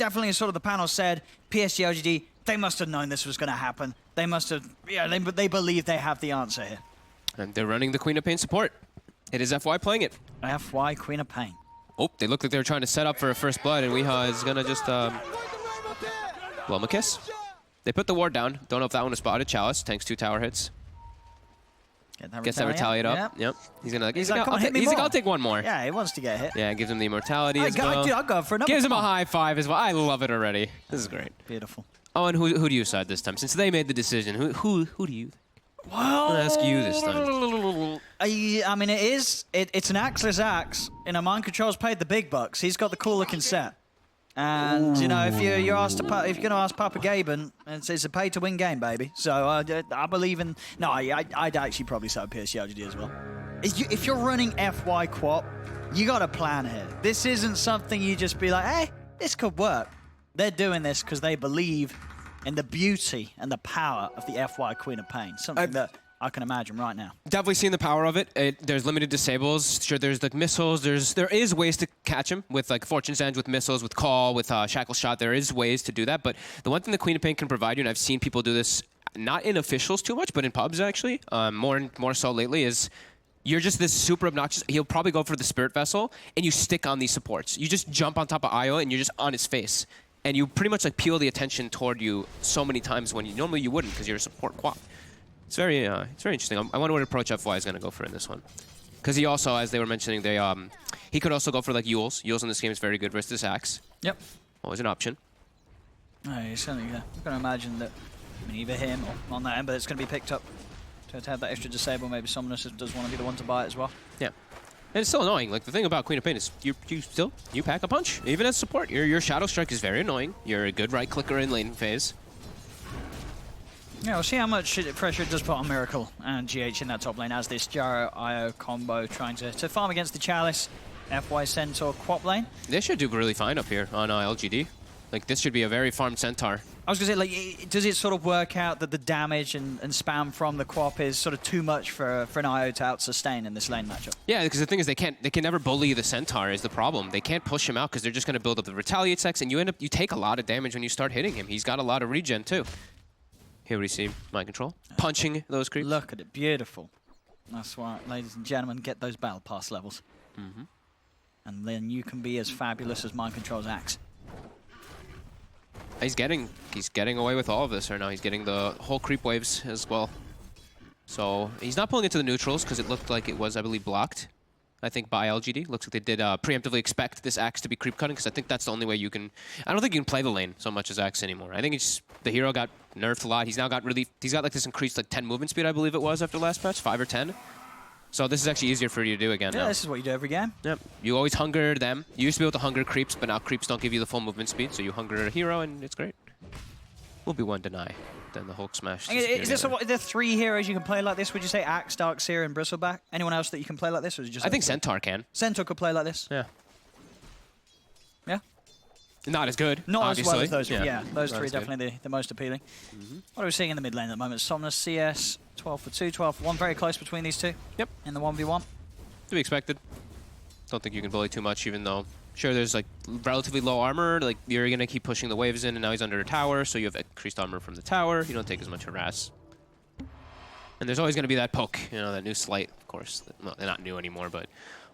definitely, as sort of the panel said, PSG LGD, they must have known this was going to happen. They must have, yeah, they believe they have the answer here. And they're running the Queen of Pain support. It is FY playing it. FY Queen of Pain. Oh, they look like they were trying to set up for a first blood, and Weehaw is going to just blow him a kiss. They put the ward down. Don't know if that one was spotted. Chalice tanks 2 tower hits. Gets that retaliate up. Yep. He's gonna. He's like, I'll take one more. Yeah, he wants to get hit. Yeah, gives him the immortality as well. I'll go for another. Gives him a high 5 as well. I love it already. This is great. Beautiful. Oh, and who do you side this time? Since they made the decision, who do you? Well, I'll ask you this time. I mean, it's an axeless axe. You know, Mind Control's paid the big bucks. He's got the cool looking set. And you know, if you're asked to, if you're going to ask Papa Gaben, it's a pay-to-win game, baby. So I believe in. No, I'd actually probably side PSG LGD as well. If you're running FY Quap, you got a plan here. This isn't something you just be like, hey, this could work. They're doing this because they believe in the beauty and the power of the FY Queen of Pain. Something that I can imagine right now. Definitely seeing the power of it. There's limited disables. Sure, there's like missiles. There is ways to catch him with like Fortune's End, with missiles, with Call, with Shackle Shot. There is ways to do that. But the one thing the Queen of Pain can provide you, and I've seen people do this, not in officials too much, but in pubs actually, more so lately, is you're just this super obnoxious. He'll probably go for the Spirit Vessel, and you stick on these supports. You just jump on top of Io, and you're just on his face. And you pretty much like peel the attention toward you so many times when normally you wouldn't because you're a support quap. It's very interesting. I wonder what approach FY is going to go for in this one. Because he also, as they were mentioning, he could also go for like Yules. Yules in this game is very good versus this axe. Yep. Always an option. No, you're certainly going to imagine that, I mean, either him or on that end, but it's going to be picked up to have that extra disable. Maybe Somnus does want to be the one to buy it as well. Yeah. And it's still annoying. Like the thing about Queen of Pain is you pack a punch, even as support. Your Shadow Strike is very annoying. You're a good right clicker in lane phase. Yeah, we'll see how much pressure it does put on Miracle and GH in that top lane as this Gyro-Io combo trying to farm against the Chalice, FY Centaur Quap lane. They should do really fine up here on LGD. Like, this should be a very farmed Centaur. I was going to say, like, does it sort of work out that the damage and spam from the Quap is sort of too much for an Io to out-sustain in this lane matchup? Yeah, because the thing is they can never bully the Centaur is the problem. They can't push him out because they're just going to build up the Retaliate Sex, and you take a lot of damage when you start hitting him. He's got a lot of regen, too. Here we see Mind Control, punching those creeps. Look at it, beautiful. That's why, ladies and gentlemen, get those Battle Pass levels. Mm-hmm. And then you can be as fabulous as Mind Control's axe. He's getting away with all of this right now. He's getting the whole creep waves as well. So he's not pulling it to the neutrals because it looked like it was, I believe, blocked. I think by LGD. Looks like they did preemptively expect this axe to be creep cutting because I think that's the only way you can. I don't think you can play the lane so much as axe anymore. I think it's the hero got nerfed a lot. He's now got he's got like this increased like 10 movement speed, I believe it was after last patch, 5 or 10. So this is actually easier for you to do again now. Yeah, this is what you do every game. Yep. You always hunger them. You used to be able to hunger creeps, but now creeps don't give you the full movement speed, so you hunger a hero and it's great. Will be one deny. Then the Hulk smash. Is this the 3 heroes you can play like this? Would you say Axe, Darkseer, and Bristleback? Anyone else that you can play like this? Or is it just I think Centaur can. Centaur could play like this? Yeah. Yeah? Not as good, Not obviously. as well as those. Yeah, those Not 3 as good. definitely the most appealing. What are we seeing in the mid lane at the moment? Somnus, CS, 12 for 2, 12 for 1. Very close between these two. Yep. In the 1v1. To be expected. Don't think you can bully too much, even though sure there's like relatively low armor. Like you're gonna keep pushing the waves in, and now he's under a tower, so you have increased armor from the tower. You don't take as much harass. And there's always gonna be that poke, you know, that new slight, of course. Well, they're not new anymore, but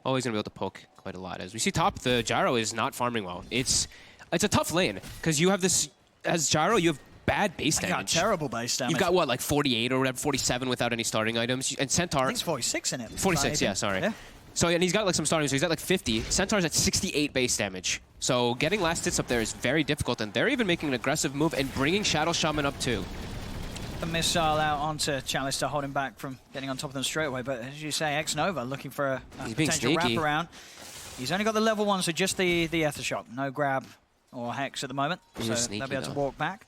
always gonna be able to poke quite a lot. As we see top, the Gyro is not farming well. It's a tough lane because you have this as Gyro. You have bad base damage. Got terrible base damage. You've got what, like 48 or whatever, 47 without any starting items, and Centaur. I think it's 46 in it. 46, yeah, sorry. Yeah. So, and he's got like some starting, so he's at like 50. Centaur's at 68 base damage. So getting last hits up there is very difficult, and they're even making an aggressive move and bringing Shadow Shaman up too. The missile out onto Chalice to hold him back from getting on top of them straight away, but as you say, X-Nova looking for a potential wraparound. He's only got the level 1, so just the Aethershock. No grab or Hex at the moment, so they'll be able to walk back.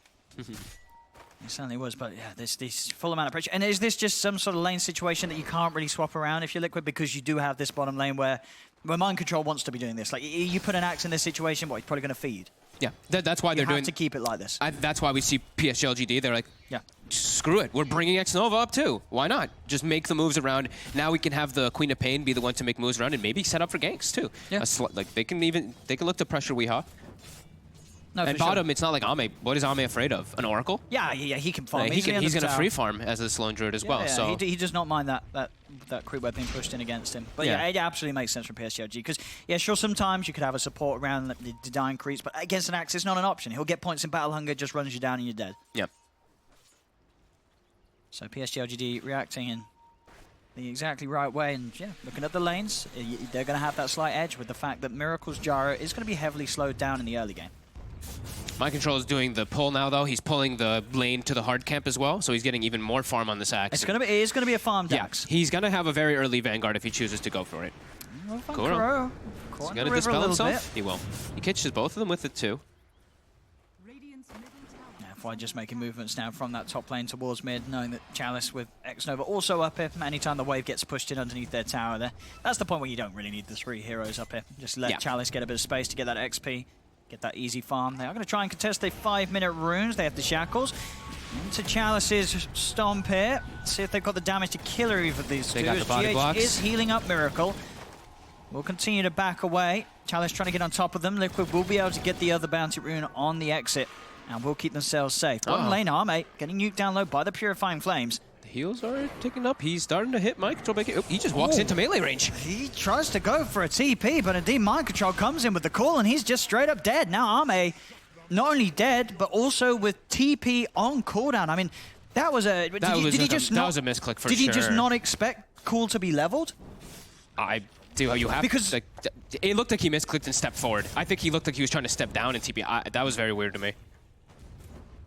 It certainly was, but yeah, this full amount of pressure. And is this just some sort of lane situation that you can't really swap around if you're Liquid, because you do have this bottom lane where Mind Control wants to be doing this? Like, you put an axe in this situation, what, he's probably going to feed. Yeah, that's why they're doing... You have to keep it like this. That's why we see PSG LGD, they're like, yeah, screw it, we're bringing X-Nova up too. Why not? Just make the moves around. Now we can have the Queen of Pain be the one to make moves around and maybe set up for ganks too. Yeah. Like, they can look to pressure Weehaw. No, and for bottom, sure. it's not like Ame. What is Ame afraid of? An Oracle? Yeah, he can farm. He's going to tower. free farm as a Sloan Druid as well. Yeah, So he does not mind that creep web being pushed in against him. But yeah, it absolutely makes sense from PSG because, yeah, sure, sometimes you could have a support around the dying creeps, but against an axe, it's not an option. He'll get points in Battle Hunger, just runs you down and you're dead. Yep. So PSG LGD reacting in the exactly right way, and yeah, looking at the lanes, they're going to have that slight edge with the fact that Miracle's Gyro is going to be heavily slowed down in the early game. My Control is doing the pull now, though. He's pulling the lane to the hard camp as well, so he's getting even more farm on this axe. It is going to be a farm axe. Yeah, he's going to have a very early Vanguard if he chooses to go for it. Kuro. He's going to dispel himself? He will. He catches both of them with it, too. FY just making movements now from that top lane towards mid, knowing that Chalice with X-Nova also up here. Anytime the wave gets pushed in underneath their tower there, that's the point where you don't really need the 3 heroes up here. Just let Chalice get a bit of space to get that XP, get that easy farm. They are going to try and contest their 5-minute runes. They have the shackles. Into Chalice's stomp here. See if they've got the damage to kill either of these two. Got the body GH blocks. is healing up Miracle. We'll continue to back away. Chalice trying to get on top of them. Liquid will be able to get the other bounty rune on the exit and will keep themselves safe. Bottom lane Arme getting nuked down low by the Purifying Flames. The heals are ticking up. He's starting to hit Mind Control. Oh, he just walks into melee range. He tries to go for a TP, but indeed Mind Control comes in with the call, and he's just straight up dead. Now Arme not only dead, but also with TP on cooldown. I mean, that was a... That was a misclick for sure. Did he just not expect cool to be leveled? You have because like, it looked like he misclicked and stepped forward. I think he looked like he was trying to step down in TP. That was very weird to me.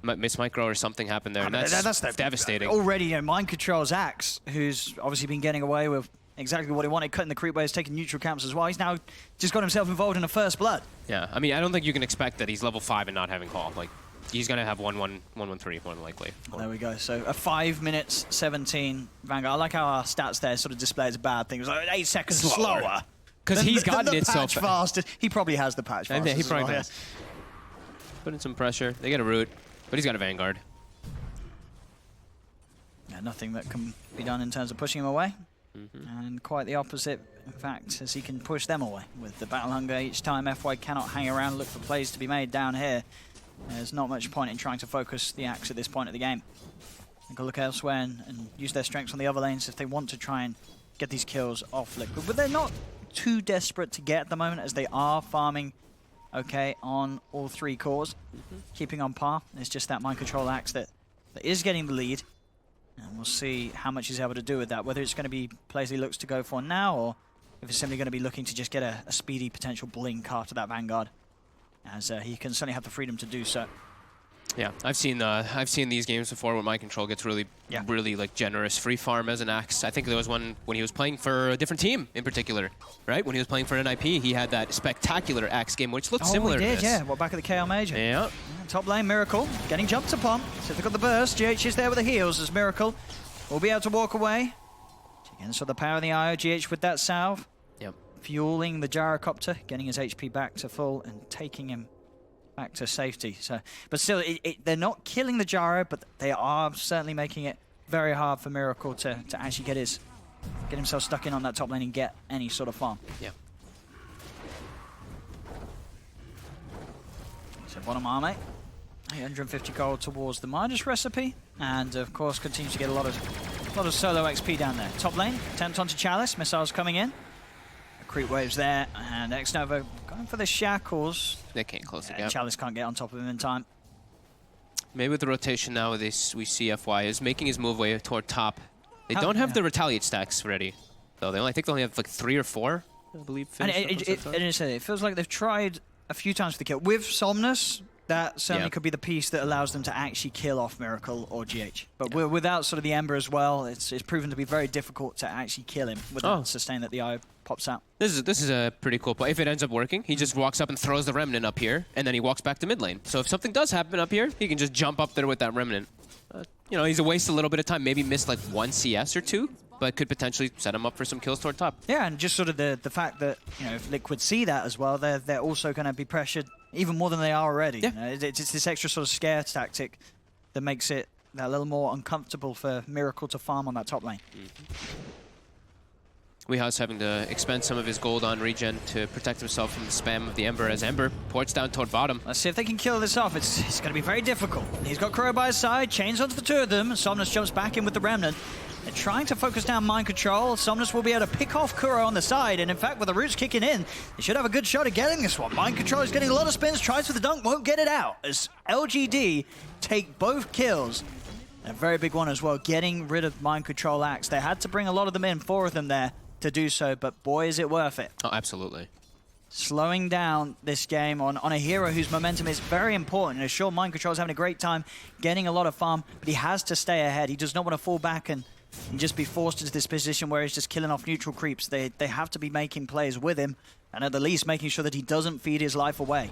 Miss Micro or something happened there, and that's devastating. Already, Mind Control's Axe, who's obviously been getting away with exactly what he wanted, cutting the creep waves, taking neutral camps as well. He's now just got himself involved in a first blood. Yeah, I mean, I don't think you can expect that he's level 5 and not having call. Like, he's going to have 1-1-3 more than likely. There we go. So a 5 minutes 17 Vanguard. I like how our stats there sort of displays a bad thing. It was like 8 seconds slower. Because he's gotten it so fast. He probably has the patch fast. Yeah, he probably does. Putting some pressure. They get a root, but he's got a Vanguard. Yeah, nothing that can be done in terms of pushing him away. And quite the opposite, in fact, as he can push them away. With the Battle Hunger, each time FY cannot hang around, look for plays to be made down here. There's not much point in trying to focus the Axe at this point of the game. They can look elsewhere and use their strengths on the other lanes if they want to try and get these kills off Liquid. But they're not too desperate to get at the moment, as they are farming on all 3 cores. Keeping on par. It's just that Mind Control Axe that is getting the lead. And we'll see how much he's able to do with that. Whether it's going to be plays he looks to go for now, or if it's simply going to be looking to just get a speedy potential blink after that Vanguard. As he can certainly have the freedom to do so. Yeah, I've seen these games before where Mind Control gets really like generous free farm as an Axe. I think there was one when he was playing for a different team in particular, right? When he was playing for NIP, he had that spectacular Axe game, which looked similar to this. Yeah. Well, back at the KL Major. Yeah. Top lane, Miracle getting jumped upon. So they've got the burst. GH is there with the heals as Miracle will be able to walk away. Again, so the power of the IO, GH with that salve. Yep. Fueling the gyrocopter, getting his HP back to full and taking him back to safety. So, but still, they're not killing the gyro, but they are certainly making it very hard for Miracle to actually get himself stuck in on that top lane and get any sort of farm. Yeah. So bottom Arme, 850 gold towards the Midas recipe, and of course continues to get a lot of solo XP down there. Top lane, attempt onto Chalice, missiles coming in. Creep waves there, and X-Nova going for the shackles. They can't close the gap. Chalice can't get on top of him in time. Maybe with the rotation now, we see FY is making his move way toward top. They don't have the retaliate stacks ready, though. I think they only have like 3 or 4, I believe. And it feels like they've tried a few times for the kill. With Somnus, that certainly could be the piece that allows them to actually kill off Miracle or GH. But without sort of the Ember as well, it's proven to be very difficult to actually kill him with the sustain that the eye pops out. This is a pretty cool point. If it ends up working, he just walks up and throws the Remnant up here, and then he walks back to mid lane. So if something does happen up here, he can just jump up there with that Remnant. He's a waste a little bit of time, maybe miss like 1 CS or 2, but could potentially set him up for some kills toward top. Yeah, and just sort of the fact that, if Liquid see that as well, they're also going to be pressured even more than they are already. Yeah. It's this extra sort of scare tactic that makes it a little more uncomfortable for Miracle to farm on that top lane. Weeha's having to expend some of his gold on regen to protect himself from the spam of the Ember as Ember ports down toward bottom. Let's see if they can kill this off. It's going to be very difficult. He's got Crow by his side, chains onto the two of them. Somnus jumps back in with the Remnant. They're trying to focus down mind control. Somnus will be able to pick off Kuro on the side, and in fact, with the roots kicking in, they should have a good shot at getting this one. Mind control is getting a lot of spins, tries for the dunk, won't get it out, as LGD take both kills. A very big one as well, getting rid of mind control axe. They had to bring a lot of them in, 4 of them there, to do so, but boy, is it worth it. Oh, absolutely. Slowing down this game on a hero whose momentum is very important. And sure, mind control is having a great time, getting a lot of farm, but he has to stay ahead. He does not want to fall back and just be forced into this position where he's just killing off neutral creeps. They have to be making plays with him, and at the least making sure that he doesn't feed his life away.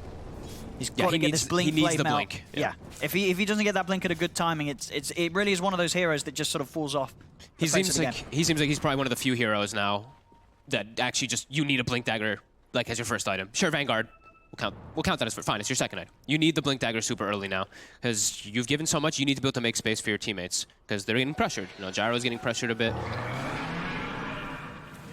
He's got to get this blink he needs play the melt. blink. Yeah. If he doesn't get that blink at a good timing, it really is one of those heroes that just sort of falls off. He seems like he's probably one of the few heroes now that actually just you need a blink dagger like as your first item. Sure, Vanguard. We'll count that as fine. It's your second item. You need the blink dagger super early now because you've given so much. You need to be able to make space for your teammates because they're getting pressured. You know, Gyro's getting pressured a bit.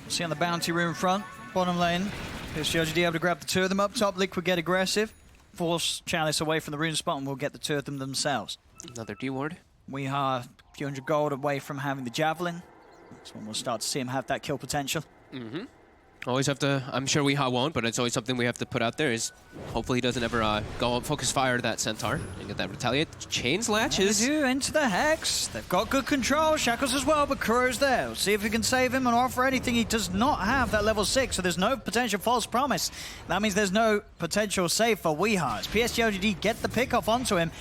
See on the bounty room front, bottom lane. Here's LGD able to grab the two of them up top. Liquid get aggressive. Force Chalice away from the rune spot and we'll get the two of them themselves. Another D-ward. We are a few hundred gold away from having the Javelin. That's when we'll start to see him have that kill potential. Mm-hmm. Always have to, I'm sure Weeha won't, but it's always something we have to put out there is hopefully he doesn't ever go focus fire to that Centaur and get that retaliate. Chains latches. They do into the Hex. They've got good control. Shackles as well, but Kuro's there. We'll see if we can save him and offer anything. He does not have that level 6, so there's no potential false promise. That means there's no potential save for Weeha. As PSG LGD get the pick off onto him.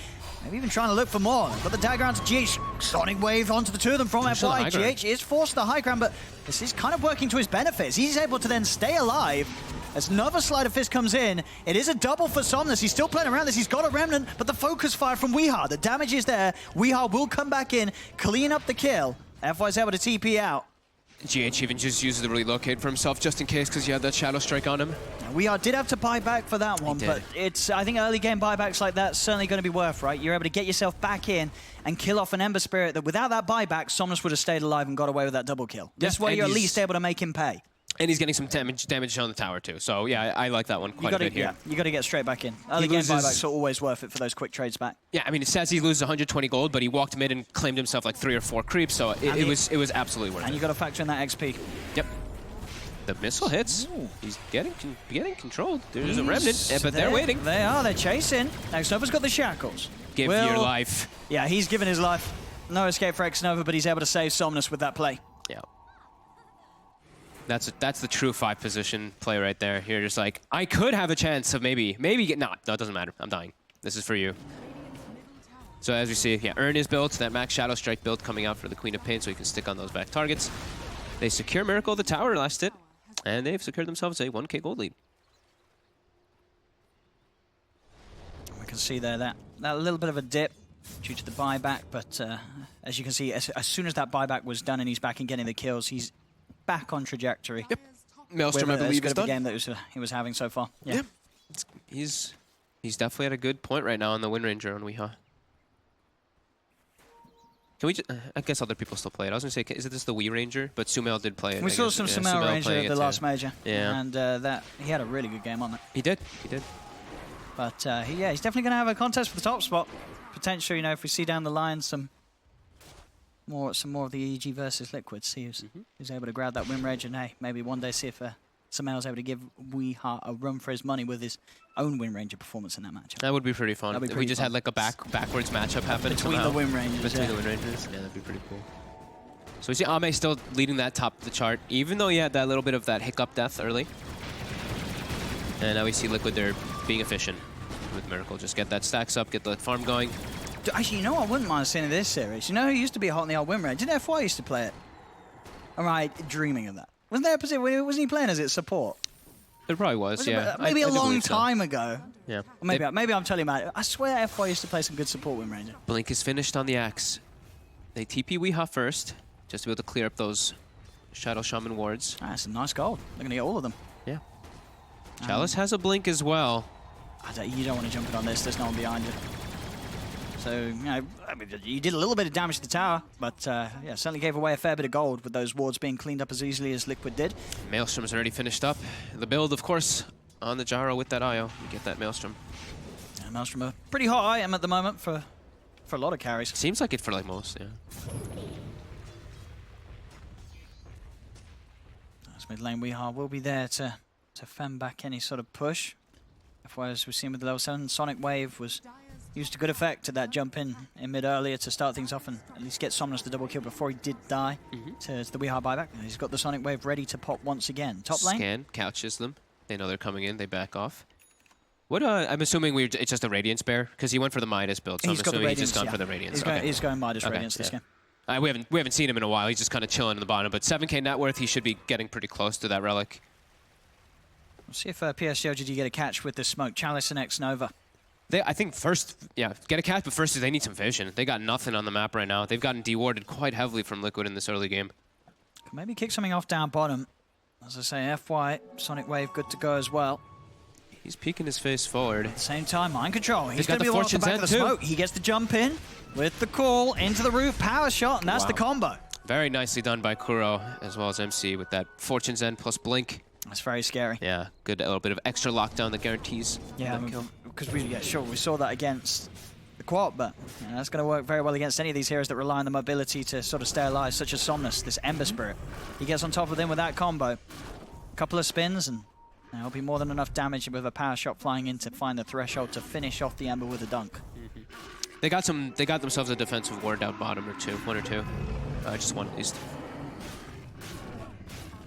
Maybe even trying to look for more. Got the dagger onto GH. Sonic wave onto the two of them from FY. GH is forced to the high ground, but this is kind of working to his benefits. He's able to then stay alive. As another Sleight of Fist comes in, it is a double for Somnus. He's still playing around this. He's got a Remnant, but the focus fire from Weeha. The damage is there. Weeha will come back in, clean up the kill. FY's able to TP out. GH even just uses the relocate for himself just in case because he had that Shadow Strike on him. Weeha did have to buy back for that one, but I think early game buybacks like that certainly going to be worth, right? You're able to get yourself back in and kill off an Ember Spirit that without that buyback, Somnus would have stayed alive and got away with that double kill. This way you're at least able to make him pay. And he's getting some damage on the tower too. So yeah, I like that one quite a bit here. Yeah, you got to get straight back in. Early game buybacks are always worth it for those quick trades back. Yeah, I mean it says he loses 120 gold, but he walked mid and claimed himself like 3 or 4 creeps, so it was absolutely worth it. And you got to factor in that XP. Yep. The missile hits. Ooh. He's getting controlled. There's a Remnant, but they're waiting. They are. They're chasing. X-Nova's got the shackles. Give your life. Yeah, he's given his life. No escape for X-Nova, but he's able to save Somnus with that play. Yeah. That's the true 5 position play right there. You're just like, I could have a chance of maybe get no, it doesn't matter. I'm dying. This is for you. So as we see, yeah, Urn is built. That Max Shadow Strike build coming out for the Queen of Pain, so he can stick on those back targets. They secure Miracle of the Tower last hit, and they've secured themselves a 1k gold lead. We can see there that little bit of a dip due to the buyback, but as you can see, as soon as that buyback was done and he's back and getting the kills, he's back on trajectory. Yep. Maelstrom, I believe, is done. The game that he was having so far. Yeah. He's definitely at a good point right now on the Wind Ranger on Weeha. Can we just, I guess other people still play it. I was going to say, is it just the Wii Ranger? But Sumail did play it. We saw some Sumail Ranger at the last major. Yeah. And he had a really good game on that. He did. But he's definitely going to have a contest for the top spot. Potentially, if we see down the line some more of the EG versus Liquid, see who's able to grab that Wind Ranger. And hey, maybe one day see if Sumail's able to give Weeha a run for his money with his own Wind Ranger performance in that matchup. That would be pretty fun. If we just had like a backwards matchup happen between the Wind Rangers. Between the Wind Rangers, yeah, that'd be pretty cool. So we see Ame still leading that top of the chart, even though he had that little bit of that hiccup death early. And now we see Liquid there being efficient with Miracle. Just get that stacks up, get the farm going. Actually, I wouldn't mind seeing this series. Who used to be hot in the old Wind Ranger? Didn't FY used to play it? Am I dreaming of that? Wasn't there a position? Wasn't he playing as its support? There probably was, yeah. Maybe a long time ago. Yeah. Or maybe I'm telling you about it. I swear FY used to play some good support Wind Ranger. Blink is finished on the axe. They TP Weeha first, just to be able to clear up those Shadow Shaman wards. That's some nice gold. They're going to get all of them. Yeah. Chalice has a blink as well. You don't want to jump in on this. There's no one behind you. So, you know, I mean, you did a little bit of damage to the tower, but yeah, certainly gave away a fair bit of gold with those wards being cleaned up as easily as Liquid did. Maelstrom's already finished up. The build, of course, on the gyro with that IO. You get that Maelstrom. Yeah, Maelstrom, a pretty hot item at the moment for a lot of carries. Seems like it for like most, yeah. As mid lane, Weehar will be there to fend back any sort of push. As we've seen with the level 7, Sonic Wave was used to good effect to that jump in mid earlier to start things off and at least get Somnus the double kill before he did die to the Weehar buyback. And he's got the Sonic Wave ready to pop once again. Top lane. Scan, couches them. They know they're coming in, they back off. What, I'm assuming it's just a Radiance Bear, because he went for the Midas build, so I'm assuming he's just gone for the Radiance. He's going Midas Radiance this game. We haven't seen him in a while, he's just kind of chilling in the bottom, but 7k net worth, he should be getting pretty close to that relic. We'll see if PSG LGD get a catch with the smoke. Chalice and X-Nova. I think first, yeah, get a catch, but first they need some vision. They got nothing on the map right now. They've gotten dewarded quite heavily from Liquid in this early game. Could maybe kick something off down bottom. As I say, FY, Sonic Wave good to go as well. He's peeking his face forward. At the same time, mind control. He's got going to the be off the Fortune's back of the End smoke. He gets the jump in with the call into the roof, power shot, and that's the combo. Very nicely done by Kuro as well as MC with that Fortune's End plus Blink. That's very scary. Yeah, good, a little bit of extra lockdown that guarantees. Yeah, because we saw that against the Quad, but you know, that's going to work very well against any of these heroes that rely on the mobility to sort of stay alive, such as Somnus, this Ember Spirit. He gets on top of them with that combo. A couple of spins, and it'll be more than enough damage with a power shot flying in to find the threshold to finish off the Ember with a dunk. They got themselves a defensive ward down bottom, or one or two. Just one at least.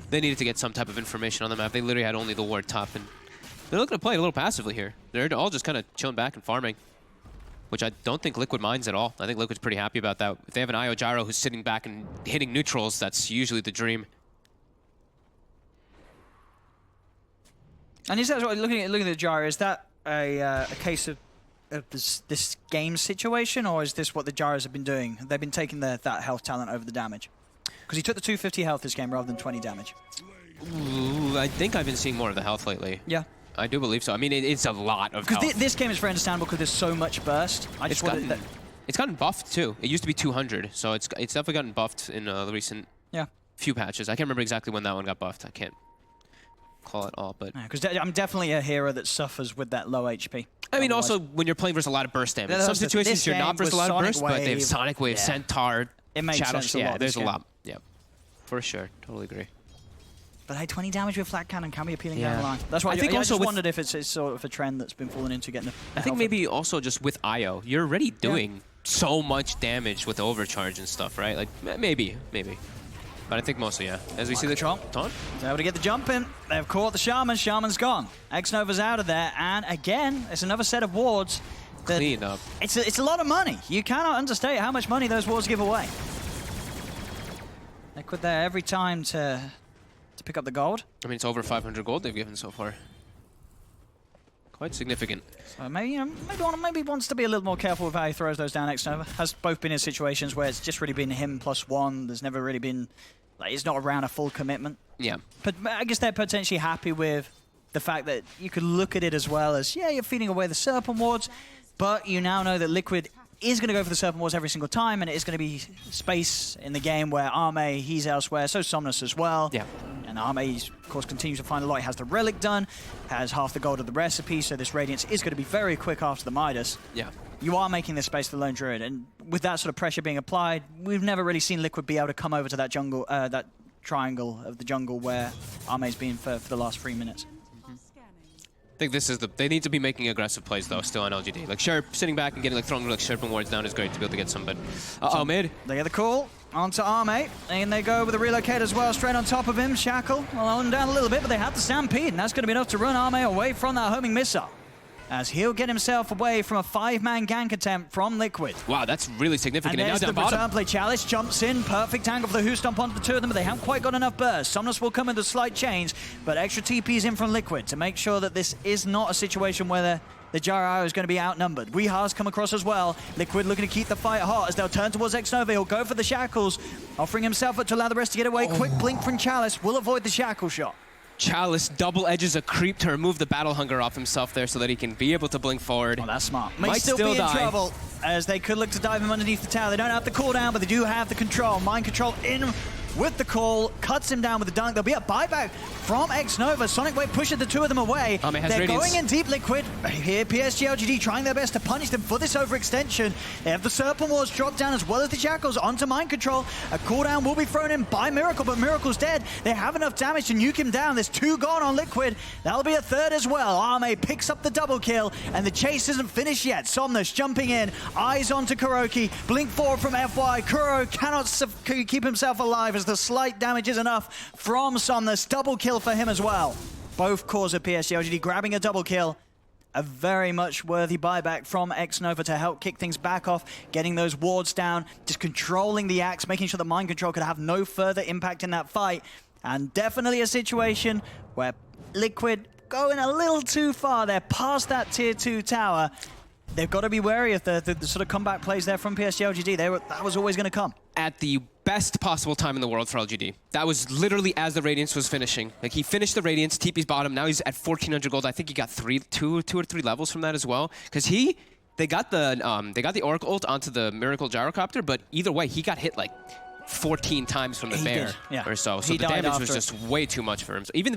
They needed to get some type of information on the map. They literally had only the ward top, and they're looking to play a little passively here. They're all just kind of chilling back and farming, which I don't think Liquid minds at all. I think Liquid's pretty happy about that. If they have an IO Gyro who's sitting back and hitting neutrals, that's usually the dream. And is that looking at the Gyro? Is that a case of this game situation, or is this what the Gyros have been doing? They've been taking that health talent over the damage. Because he took the 250 health this game rather than 20 damage. Ooh, I think I've been seeing more of the health lately. Yeah. I do believe so. I mean, it's a lot of health. Because this game is very understandable because there's so much burst. It's gotten buffed too. It used to be 200, so it's definitely gotten buffed in the recent few patches. I can't remember exactly when that one got buffed. I can't call it all, but... Because I'm definitely a hero that suffers with that low HP. I mean, also, when you're playing versus a lot of burst damage. Some situations you're not versus a lot of burst, but they have Sonic Wave, Centaur, it makes Shadow. Sense a lot there's a lot. Yeah, for sure. Totally agree. But hey, 20 damage with flat cannon can be appealing down the line. That's why I think also just wondered if it's sort of a trend that's been falling into getting the I think maybe also just with IO, you're already doing so much damage with overcharge and stuff, right? Like, maybe. But I think mostly, As we see the taunt. He's able to get the jump in. They've caught the Shaman. Shaman's gone. X-Nova's out of there. And again, it's another set of wards. Clean up. It's a lot of money. You cannot understate how much money those wards give away. Liquid there every time to pick up the gold. I mean, it's over 500 gold they've given so far. Quite significant. So maybe wants to be a little more careful with how he throws those down. X-Nova has both been in situations where it's just really been him +1. There's never really been, like, it's not around a full commitment. Yeah. But I guess they're potentially happy with the fact that you could look at it as well as, you're feeding away the Serpent wards, but you now know that Liquid is going to go for the Serpent wards every single time, and it is going to be space in the game where Arme, he's elsewhere, so Somnus as well. Yeah. And Arme, of course, continues to find a lot. He has the Relic done, has half the gold of the recipe, so this Radiance is going to be very quick after the Midas. Yeah. You are making this space for the Lone Druid, and with that sort of pressure being applied, we've never really seen Liquid be able to come over to that jungle, that triangle of the jungle where Arme's been for the last 3 minutes. I think this is they need to be making aggressive plays though, still on LGD. Like Sharp sitting back and getting like throwing like Sharp and wards down is great to be able to get some, but mid. They get the call onto Arme, and they go with the relocate as well, straight on top of him. Shackle, on down a little bit, but they have the Stampede, and that's going to be enough to run Arme away from that homing missile, as he'll get himself away from a 5-man gank attempt from Liquid. Wow, that's really significant. And there's now the return play. Chalice jumps in, perfect angle for the Who Stomp onto the two of them, but they haven't quite got enough burst. Somnus will come in with a slight change, but extra TPs in from Liquid to make sure that this is not a situation where the Gyro is going to be outnumbered. Weehar's come across as well. Liquid looking to keep the fight hot as they'll turn towards X-Nova. He'll go for the shackles, offering himself up to allow the rest to get away. Quick blink from Chalice will avoid the shackle shot. Chalice double edges a creep to remove the battle hunger off himself there so that he can be able to blink forward. Oh, that's smart. Might still be in trouble, as they could look to dive him underneath the tower. They don't have the cooldown, but they do have the control. Mind control in with the call, cuts him down with the dunk. There'll be a buyback from X-Nova. Sonic Wave pushes the two of them away. They're going in deep Liquid. Here, PSG LGD trying their best to punish them for this overextension. They have the Serpent Wards drop down as well as the Shackles onto Mind Control. A cooldown will be thrown in by Miracle, but Miracle's dead. They have enough damage to nuke him down. There's 2 gone on Liquid. That'll be a 3rd as well. Arme picks up the double kill, and the chase isn't finished yet. Somnus jumping in, eyes onto Kuroki. Blink forward from FY. Kuro cannot keep himself alive as the slight damage is enough from Somnus. Double kill for him as well. Both cores of PSG LGD grabbing a double kill. A very much worthy buyback from X-Nova to help kick things back off, getting those wards down, just controlling the axe, making sure that Mind Control could have no further impact in that fight. And definitely a situation where Liquid going a little too far. They're past that tier 2 tower. They've got to be wary of the sort of comeback plays there from PSG LGD. That was always going to come. At the best possible time in the world for LGD. That was literally as the Radiance was finishing. Like, he finished the Radiance, TP's bottom, now he's at 1,400 gold. I think he got two or three levels from that as well. Because they got the Oracle ult onto the Miracle Gyrocopter, but either way, he got hit like 14 times from the bear or so. So the damage was just way too much for him. So even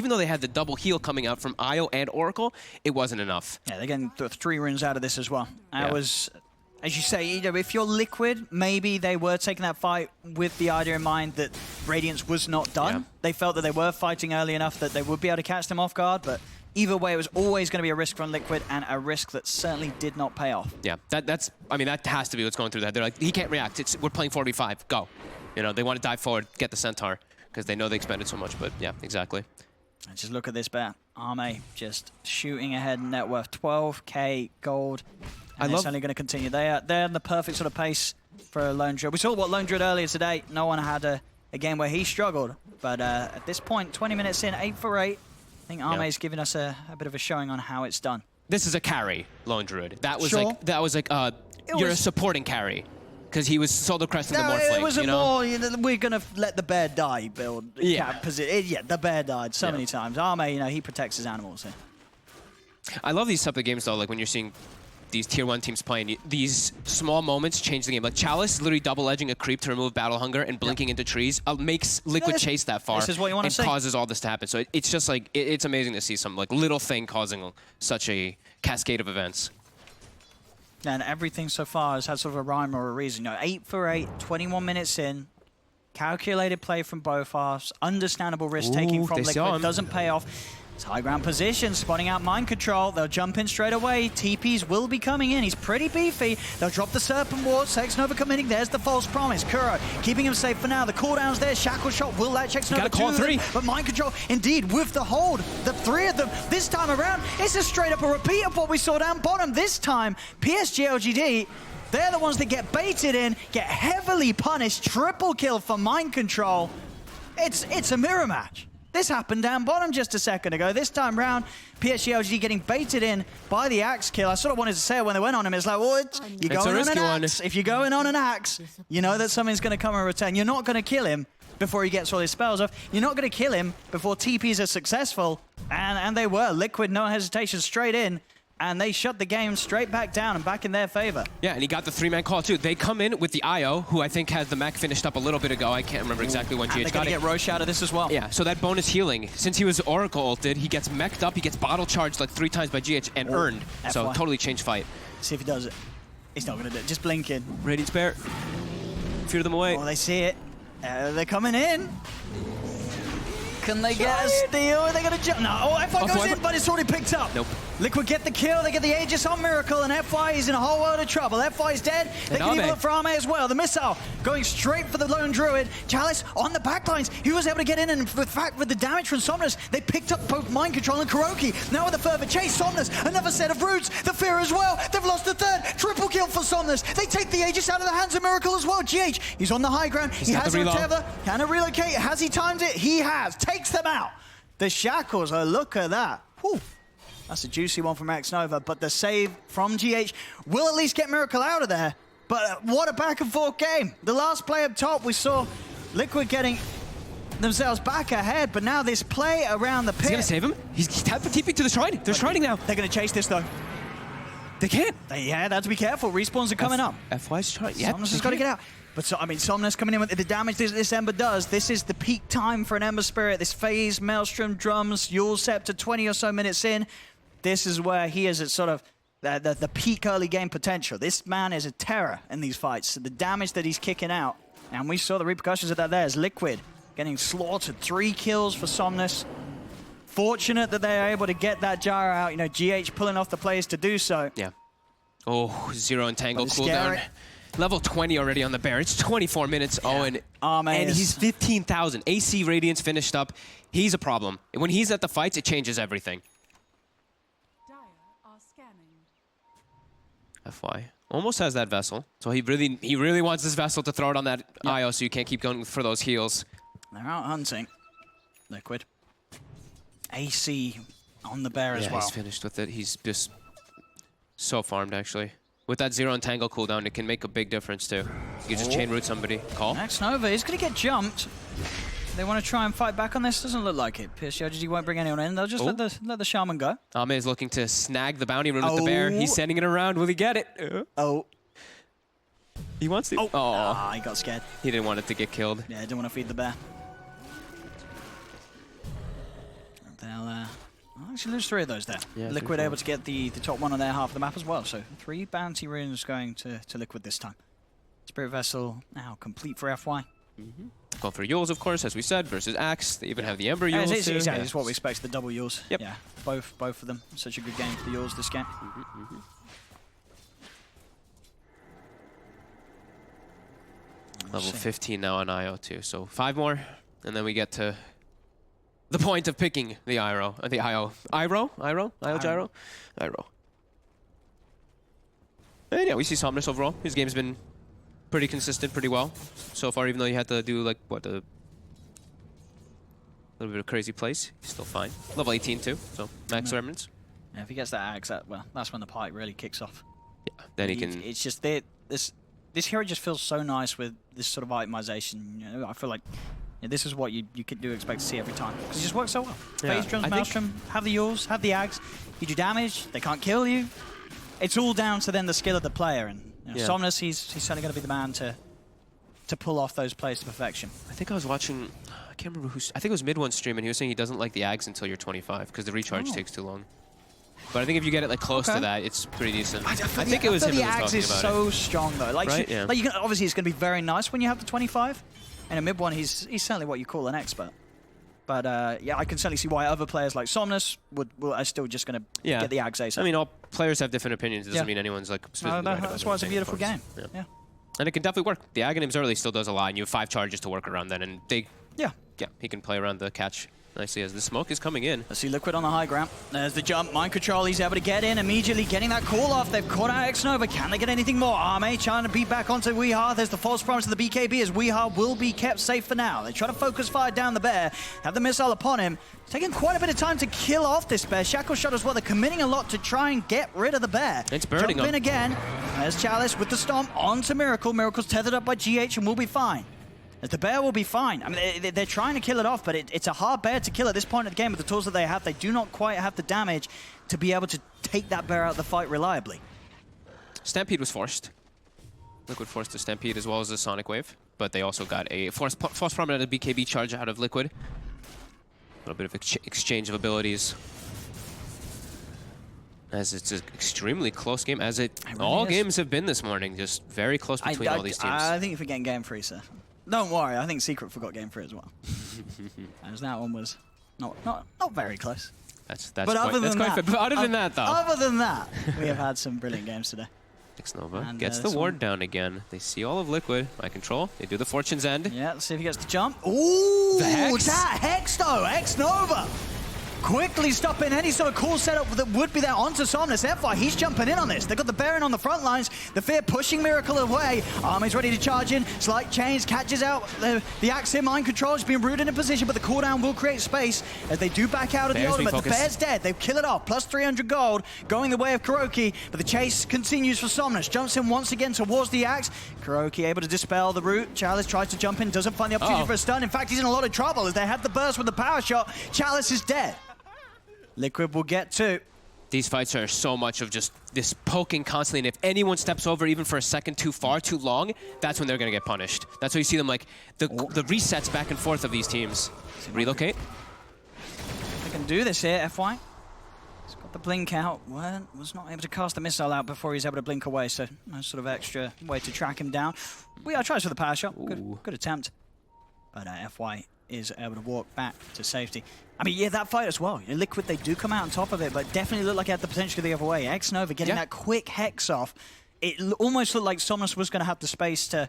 though they had the double heal coming out from Io and Oracle, it wasn't enough. Yeah, they're getting 3 runes out of this as well. That was, as you say, if you're Liquid, maybe they were taking that fight with the idea in mind that Radiance was not done. Yeah. They felt that they were fighting early enough that they would be able to catch them off guard, but either way, it was always going to be a risk from Liquid, and a risk that certainly did not pay off. Yeah, I mean, that has to be what's going through that. They're like, he can't react. We're playing 4v5. Go. You know, they want to dive forward, get the Centaur, because they know they expended so much. But yeah, exactly. And just look at this bet. Arme just shooting ahead in net worth, 12k gold. And it's only going to continue. They're in the perfect sort of pace for Lone Druid. We saw what Lone Druid earlier today. No one had a game where he struggled. But at this point, 20 minutes in, 8 for 8. I think Arme's giving us a bit of a showing on how it's done. This is a carry, Lone Druid. That was you're a supporting carry. Because he was Solar Crest in the Morphling, it was we're going to let the bear die build. Yeah, the bear died so many times. Arme, he protects his animals. I love these type of games, though, like when you're seeing these tier 1 teams playing, these small moments change the game. Like Chalice literally double edging a creep to remove battle hunger and blinking into trees makes Liquid chase that far. This is what you want to see. And causes all this to happen. So it's just like, it's amazing to see some like little thing causing such a cascade of events. And everything so far has had sort of a rhyme or a reason. 8 for 8, 21 minutes in. Calculated play from both halves. Understandable risk-taking from Liquid. Doesn't pay off. It's high ground position, spotting out Mind Control. They'll jump in straight away. TPs will be coming in. He's pretty beefy. They'll drop the Serpent Ward. X-Nova coming in. There's the false promise. Kuro keeping him safe for now. The cooldown's there. Shackle shot will latch X-Nova to them. But Mind Control, indeed, with the hold. The 3 of them. This time around, it's a straight up a repeat of what we saw down bottom. This time, PSG LGD, they're the ones that get baited in, get heavily punished. Triple kill for Mind Control. It's a mirror match. This happened down bottom just a second ago. This time round, PSG LGD getting baited in by the axe kill. I sort of wanted to say it when they went on him. It's like, well, you're going on an axe. If you're going on an axe, you know that something's going to come in return. You're not going to kill him before he gets all his spells off. You're not going to kill him before TPs are successful. And they were. Liquid, no hesitation, straight in. And they shut the game straight back down and back in their favor. Yeah, and he got the 3-man call too. They come in with the Io, who I think has the mech finished up a little bit ago. I can't remember exactly when GH got it. They're going to get Roche out of this as well. Yeah, so that bonus healing, since he was Oracle ulted, he gets mech'd up, he gets bottle charged like 3 times by GH and earned. FY. So totally changed fight. See if he does it. He's not going to do it. Just blinking. Radiant Bear. Fear them away. Oh, they see it. They're coming in. Can they get a steal? Are they going to jump? No. Oh, FY goes in, but it's already picked up. Nope. Liquid get the kill. They get the Aegis on Miracle, and FY is in a whole world of trouble. FY is dead. They can even look for Arme as well. The missile going straight for the Lone Druid. Chalice on the backlines. He was able to get in, and in fact, with the damage from Somnus, they picked up both Mind Control and Kuroki. Now with a further chase, Somnus, another set of roots. The Fear as well. They've lost the 3rd. Triple kill for Somnus. They take the Aegis out of the hands of Miracle as well. GH, he's on the high ground. He has a tether. Can it relocate? Has he timed it? He has. Takes them out. The Shackles, oh, look at that. Whew. That's a juicy one from X-Nova, but the save from GH will at least get Miracle out of there. But what a back and forth game. The last play up top, we saw Liquid getting themselves back ahead, but now this play around the pit. Is he gonna save him? He's TP to the shrine. They're shrining now. They're gonna chase this though. They can't. Yeah, they have to be careful. Respawns are coming up. FY's trying. Yeah, Somnus has got to get out. But so, I mean, Somnus coming in with the damage this Ember does. This is the peak time for an Ember Spirit. This phase, Maelstrom, drums, Yule Scepter, 20 or so minutes in. This is where he is at sort of the peak early game potential. This man is a terror in these fights. The damage that he's kicking out, and we saw the repercussions of that there as Liquid getting slaughtered. 3 kills for Somnus. Fortunate that they are able to get that gyro out. You know, GH pulling off the plays to do so. Yeah. Oh, 0 Entangle cooldown. Level 20 already on the bear. It's 24 minutes. Yeah. Oh, and he's 15,000. AC Radiance finished up. He's a problem. When he's at the fights, it changes everything. FY. Almost has that Vessel. So he really wants this Vessel to throw it on that IO so you can't keep going for those heals. They're out hunting. Liquid. AC on the bear as well. Yeah, he's finished with it. He's just so farmed, actually. With that 0 Entangle cooldown, it can make a big difference, too. You can just chain root somebody. Call. Next Nova is going to get jumped. They want to try and fight back on this. Doesn't look like it. PSG won't bring anyone in. They'll just let the Shaman go. Ame is looking to snag the bounty rune with the bear. He's sending it around. Will he get it? He wants to. Oh, he got scared. He didn't want it to get killed. Yeah, didn't want to feed the bear. They'll actually lose 3 of those there. Yeah, Liquid able to get the top one on their half of the map as well. So 3 bounty runes going to Liquid this time. Spirit Vessel now complete for FY. Go for Yules, of course, as we said, versus Axe. They even have the Ember Yules, too. Exactly, it's what we expect, the double Yules. Yep. Yeah, both of them. Such a good game for the Yules this game. Level 15 now on IO, too. So 5 more, and then we get to the point of picking the IO. IO gyro? IO. And yeah, we see Somnus overall. His game's been pretty consistent, pretty well so far, even though you had to do, like, what, a little bit of crazy plays. He's still fine. Level 18, too, so max remnants. Yeah, if he gets that axe, well, that's when the pipe really kicks off. Yeah, then he can... It's just, this hero just feels so nice with this sort of itemization. You know, I feel like this is what you do expect to see every time. Because it just works so well. Phase drums, Maelstrom, have the Yules, have the Ags, you do damage, they can't kill you. It's all down to then the skill of the player. And Somnus, he's certainly going to be the man to pull off those plays to perfection. I think I was watching, I can't remember who, I think it was Mid1 stream, and he was saying he doesn't like the Ags until you're 25 because the recharge takes too long. But I think if you get it like close to that, it's pretty decent. I think it was him who was talking about it. The Ags is so strong though. Like, right? Yeah. Like you can, obviously it's going to be very nice when you have the 25. And a Mid1, he's certainly what you call an expert. But yeah, I can certainly see why other players like Somnus are still just going to get the Ags ASAP. I mean, all players have different opinions. It doesn't mean anyone's like... that's why it's a beautiful game. Yeah. And it can definitely work. The Aghanims early still does a lot, and you have 5 charges to work around then, and they... Yeah, he can play around the catch nicely as the smoke is coming in. Let's see Liquid on the high ground. There's the jump. Mind control. He's able to get in immediately, getting that call off. They've caught out X-Nova. Can they get anything more? Ame trying to beat back onto Weehaw. There's the false promise of the BKB as Weehaw will be kept safe for now. They try to focus fire down the bear. Have the missile upon him. It's taking quite a bit of time to kill off this bear. Shackle shot as well. They're committing a lot to try and get rid of the bear. It's burning Jump in again. There's Chalice with the stomp onto Miracle. Miracle's tethered up by GH and will be fine. As the bear will be fine. I mean, they're trying to kill it off, but it's a hard bear to kill at this point of the game with the tools that they have. They do not quite have the damage to be able to take that bear out of the fight reliably. Stampede was forced. Liquid forced the Stampede as well as the Sonic Wave, but they also got a false prominent BKB charge out of Liquid. A little bit of exchange of abilities. As it's an extremely close game, as all games have been this morning. Just very close between all these teams. I think you're forgetting Game 3, sir. Don't worry, I think Secret forgot Game 3 as well. As that one was not very close. But other than that, though. Other than that, we have had some brilliant games today. X-Nova gets the ward down again. They see all of Liquid. By control. They do the Fortune's End. Yeah, let's see if he gets the jump. Ooh, the Hex. That Hex though, X-Nova. quickly stopping any sort of cool setup that would be there onto Somnus. FY, he's jumping in on this. They've got the Baron on the front lines. The Fear pushing Miracle away. Army's ready to charge in. Slight change, catches out the Axe in mind control. He's being rooted in position, but the cooldown will create space as they do back out of the ultimate. The Bear's dead. They kill it off. Plus 300 gold going the way of KuroKy, but the chase continues for Somnus. Jumps in once again towards the Axe. KuroKy able to dispel the root. Chalice tries to jump in, doesn't find the opportunity for a stun. In fact, he's in a lot of trouble as they have the burst with the power shot. Chalice is dead. Liquid will get two. These fights are so much of just this poking constantly, and if anyone steps over even for a second too far, too long, that's when they're going to get punished. That's why you see them like the resets back and forth of these teams. Relocate. They can do this here, FY. He's got the blink out. Was not able to cast the missile out before he's able to blink away, so no sort of extra way to track him down. We are tries for the power shot. Good attempt. But FY is able to walk back to safety. I mean, yeah, that fight as well. Liquid, they do come out on top of it, but definitely look like it had the potential the other way. X-Nova getting that quick hex off. It almost looked like Somnus was going to have the space to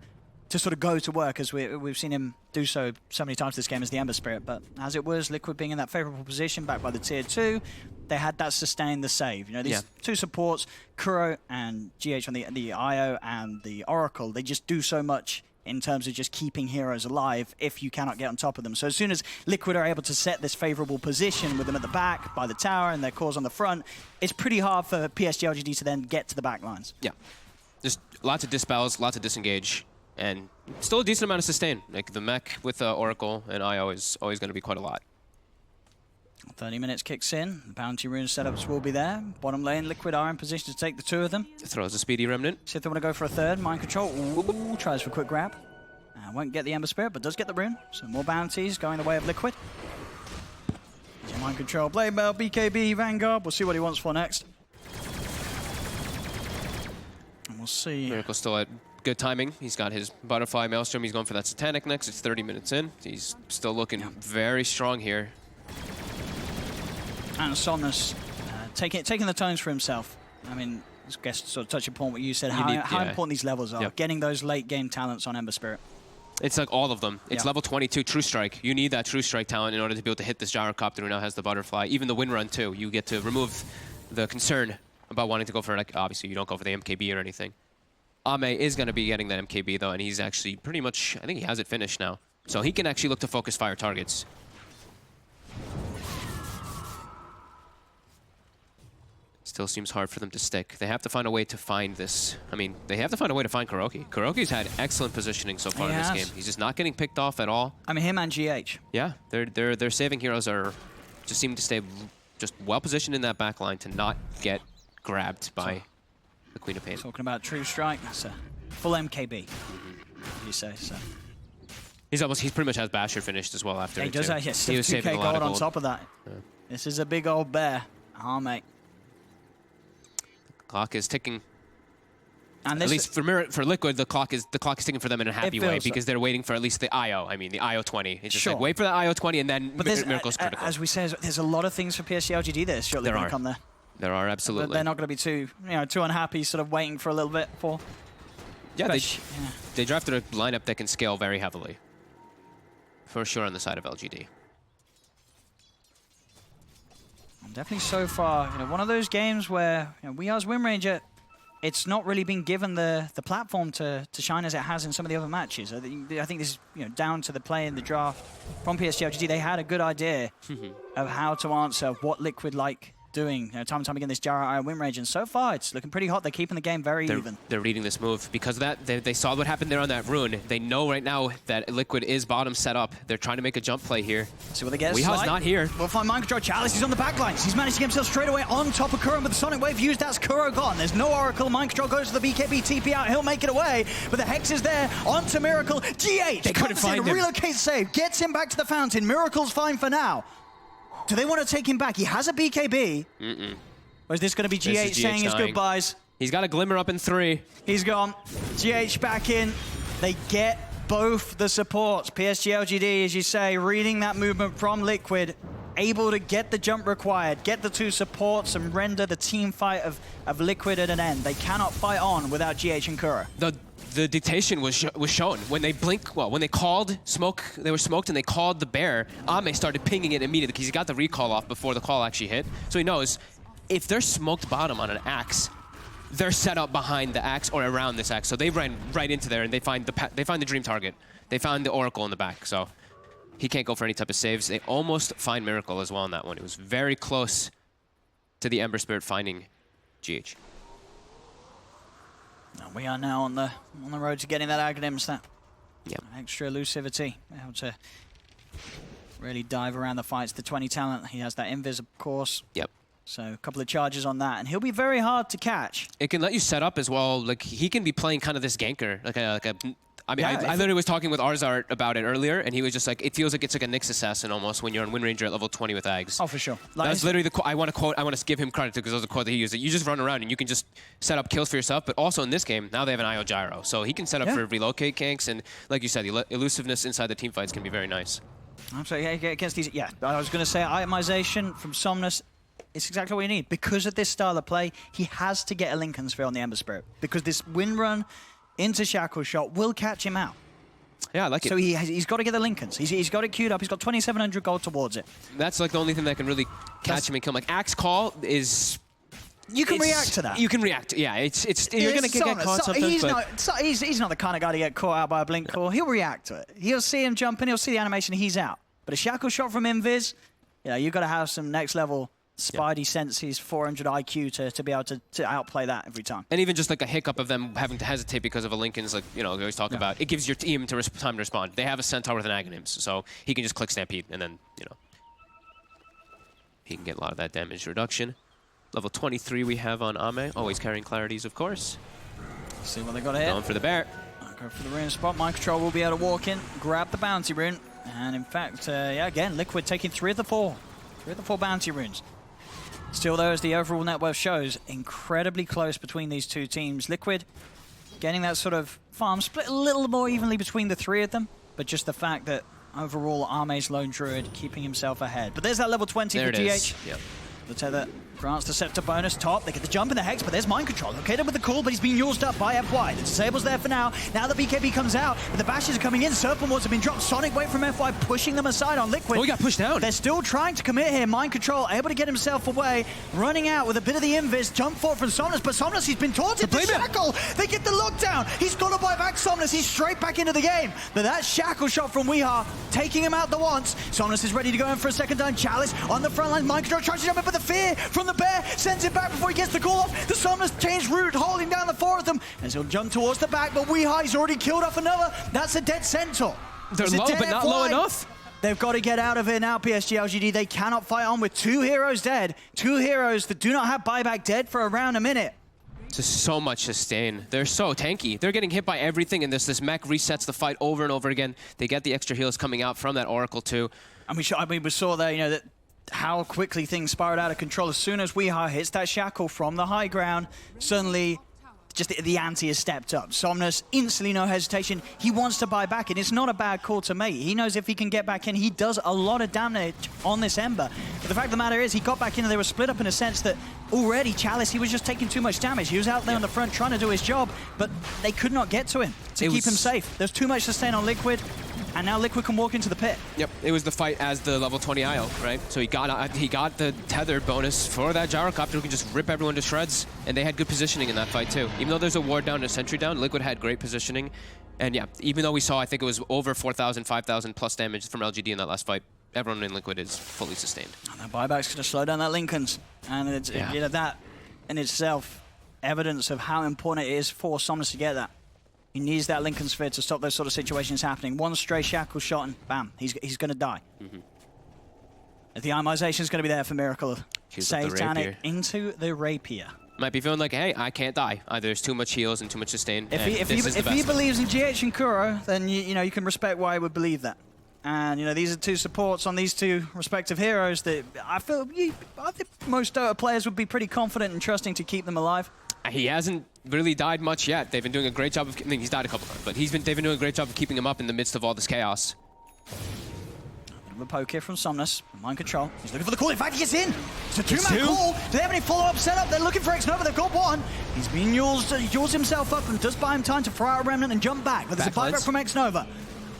sort of go to work, as we've seen him do so many times this game as the Ember Spirit. But as it was, Liquid being in that favorable position, backed by the Tier 2, they had that sustain the save. You know, these two supports, Kuro and GH on the IO and the Oracle, they just do so much in terms of just keeping heroes alive if you cannot get on top of them. So as soon as Liquid are able to set this favorable position with them at the back, by the tower, and their cores on the front, it's pretty hard for PSG LGD to then get to the back lines. Yeah. Just lots of dispels, lots of disengage, and still a decent amount of sustain. Like the mech with Oracle and IO is always going to be quite a lot. 30 minutes kicks in. The bounty rune setups will be there. Bottom lane, Liquid are in position to take the two of them. Throws a speedy remnant. See if they want to go for a third. Mind control. Ooh, tries for a quick grab. Won't get the Ember Spirit, but does get the rune. So more bounties going the way of Liquid. Mind control. Blade Bell, BKB, Vanguard. We'll see what he wants for next. And we'll see. Miracle still at good timing. He's got his Butterfly Maelstrom. He's going for that Satanic next. It's 30 minutes in. He's still looking very strong here. And Somnus taking the tones for himself. I mean, I guess sort of touch upon what you said, how important these levels are. Getting those late game talents on Ember Spirit. It's like all of them. It's level 22 True Strike. You need that True Strike talent in order to be able to hit this Gyrocopter who now has the Butterfly. Even the Wind Run too. You get to remove the concern about wanting to go for, like, obviously you don't go for the MKB or anything. Ame is going to be getting that MKB though, and he's actually pretty much, I think he has it finished now. So he can actually look to focus fire targets. Still seems hard for them to stick. They have to find a way to find this. I mean, they have to find a way to find KuroKy. KuroKy's had excellent positioning so far in this game. He's just not getting picked off at all. I mean, him and GH. Yeah, their saving heroes are just seem to stay just well positioned in that back line to not get grabbed by the Queen of Pain. Talking about True Strike, that's a full MKB. You say so. He pretty much has Basher finished as well after. Yeah, he does that. Yes, he was 2K gold on top of that. Yeah. This is a big old bear. Oh, mate. Clock is ticking. And at least for Liquid, the clock is ticking for them in a happy way because they're waiting for at least the IO. I mean, the IO 20. It's just like wait for the IO 20 and then Miracle's critical. As we say, there's a lot of things for PSG LGD that shortly going to come there. There are absolutely. But they're not going to be too unhappy, sort of waiting for a little bit for. Yeah, they drafted a lineup that can scale very heavily. For sure on the side of LGD. Definitely so far, one of those games where we as Win Ranger, it's not really been given the platform to shine as it has in some of the other matches. I think this is down to the play in the draft from PSG LGD. They had a good idea of how to answer what Liquid like doing time and time again this Jara win range, and so far it's looking pretty hot. They're keeping the game very even. They're reading this move because of that. They saw what happened there on that rune. They know right now that Liquid is bottom set up. They're trying to make a jump play here. See what they get. Weeha's not here. We'll find mind control. Chalice, he's on the back lines. He's managed to get himself straight away on top of Kuro, but the Sonic Wave used, that's Kuro gone. There's no Oracle. Mind control goes to the BKB TP out. He'll make it away, but the Hex is there onto Miracle. GH they couldn't find him. Relocates save, gets him back to the fountain. Miracle's fine for now. Do they want to take him back? He has a BKB. Or is this going to be GH saying his goodbyes? He's got a glimmer up in 3. He's gone. GH back in. They get both the supports. PSG LGD, as you say, reading that movement from Liquid. able to get the jump required, get the 2 supports, and render the team fight of Liquid at an end. They cannot fight on without GH and Kuro. The dictation was shown when they when they called smoke, they were smoked and they called the bear. Ame started pinging it immediately because he got the recall off before the call actually hit. So he knows if they're smoked bottom on an axe, they're set up behind the axe or around this axe. So they ran right into there and they find the dream target. They found the Oracle in the back. So he can't go for any type of saves. They almost find Miracle as well on that one. It was very close to the Ember Spirit finding GH. We are now on the road to getting that Aghanim stat. Yep. Extra elusivity, able to really dive around the fights. The 20 talent, he has that invis, of course. Yep. So a couple of charges on that, and he'll be very hard to catch. It can let you set up as well. Like he can be playing kind of this ganker, I mean, I literally was talking with Arzart about it earlier, and he was just like, it feels like it's like a Nyx assassin almost when you're on Wind Ranger at level 20 with Ags. Oh, for sure. That's literally the quote. I want to give him credit because that was a quote that he used. That you just run around and you can just set up kills for yourself. But also in this game, now they have an IO gyro, so he can set up for relocate ganks, and like you said, the elusiveness inside the team fights can be very nice. I'm sorry, against these, I was going to say itemization from Somnus. It's exactly what you need. Because of this style of play, he has to get a Lincoln Sphere on the Ember Spirit. Because this wind run into Shackle Shot will catch him out. Yeah, I like it. So he's got to get the Lincolns. He's got it queued up. He's got 2,700 gold towards it. That's like the only thing that can really catch him and kill him. Like Axe Call is... You can react to that. You can react. Yeah, you're going to get caught sometimes. He's not the kind of guy to get caught out by a blink call. He'll react to it. He'll see him jump in. He'll see the animation. He's out. But a Shackle Shot from Invis, you've got to have some next level Spidey senses, 400 IQ to be able to outplay that every time. And even just like a hiccup of them having to hesitate because of a Lincoln's, like, we always talk about, it gives your team time to respond. They have a Centaur with an Aghanim, so he can just click Stampede, and then, he can get a lot of that damage reduction. Level 23 we have on Ame, always carrying Clarities, of course. See what they got here. Going for the bear. Go for the rune spot. Mind Control will be able to walk in, grab the bounty rune, and in fact, again, Liquid taking 3 of the 4 bounty runes. Still, though, as the overall net worth shows, incredibly close between these two teams. Liquid getting that sort of farm split a little more evenly between the 3 of them, but just the fact that overall Ame's Lone Druid keeping himself ahead. But there's that level 20 there for GH. Yep. The tether grants the scepter bonus top. They get the jump in the Hex, but there's Mind Control. Located with the cool, but he's being used up by FY. The disable's there for now. Now the BKB comes out, but the bashes are coming in. Serpent wards have been dropped. Sonic Wave from FY pushing them aside on Liquid. Oh, he got pushed down. They're still trying to commit here. Mind Control able to get himself away. Running out with a bit of the invis. Jump forward from Somnus, but Somnus, he's been taunted. The Shackle. They get the lockdown. He's got to buy back Somnus. He's straight back into the game. But that Shackle Shot from Weeha, taking him out the once. Somnus is ready to go in for a second time. Chalice on the front line. Mind Control tries to jump in, but the fear from the bear sends it back before he gets the call off. The Somnus changed route, holding down the 4 of them, as he'll jump towards the back, but Weeha's already killed off another. That's a dead Centaur. They're low, but not low enough. They've got to get out of here now, PSG LGD. They cannot fight on with 2 heroes dead. 2 heroes that do not have buyback dead for around a minute. Just so much sustain. They're so tanky. They're getting hit by everything, and this mech resets the fight over and over again. They get the extra heals coming out from that Oracle too. And we saw there, that how quickly things spiraled out of control. As soon as Weeha hits that Shackle from the high ground, suddenly just the ante has stepped up. Somnus, instantly no hesitation. He wants to buy back, and it's not a bad call to make. He knows if he can get back in, he does a lot of damage on this Ember. But the fact of the matter is, he got back in and they were split up in a sense that already Chalice, he was just taking too much damage. He was out there on the front trying to do his job, but they could not get to him to keep him safe. There's too much sustain on Liquid. And now Liquid can walk into the pit. Yep, it was the fight as the level 20 IO, right? So he got the tether bonus for that gyrocopter who can just rip everyone to shreds. And they had good positioning in that fight too. Even though there's a ward down and a sentry down, Liquid had great positioning. And yeah, even though we saw, I think it was over 4,000, 5,000 plus damage from LGD in that last fight, everyone in Liquid is fully sustained. And that buyback's going to slow down that Lincolns. And it's, that in itself, evidence of how important it is for Somnus to get that. He needs that Lincoln Sphere to stop those sort of situations happening. One stray Shackle Shot and bam, he's going to die. The itemization is going to be there for Miracle. Save down it into the Rapier. Might be feeling like, hey, I can't die. There's too much heals and too much sustain. If he believes in GH and Kuro, then you can respect why he would believe that. And these are 2 supports on these 2 respective heroes that I think most Dota players would be pretty confident and trusting to keep them alive. He hasn't really died much yet. They've been doing a great job of... I mean, he's died a couple times, but they've been doing a great job of keeping him up in the midst of all this chaos. The poke here from Somnus. Mind control. He's looking for the call. In fact, he gets in. It's a two-man call. Do they have any follow-up setup? They're looking for X-Nova. They've got one. He's been yaws himself up and does buy him time to throw out a remnant and jump back. But there's a buyback from X-Nova.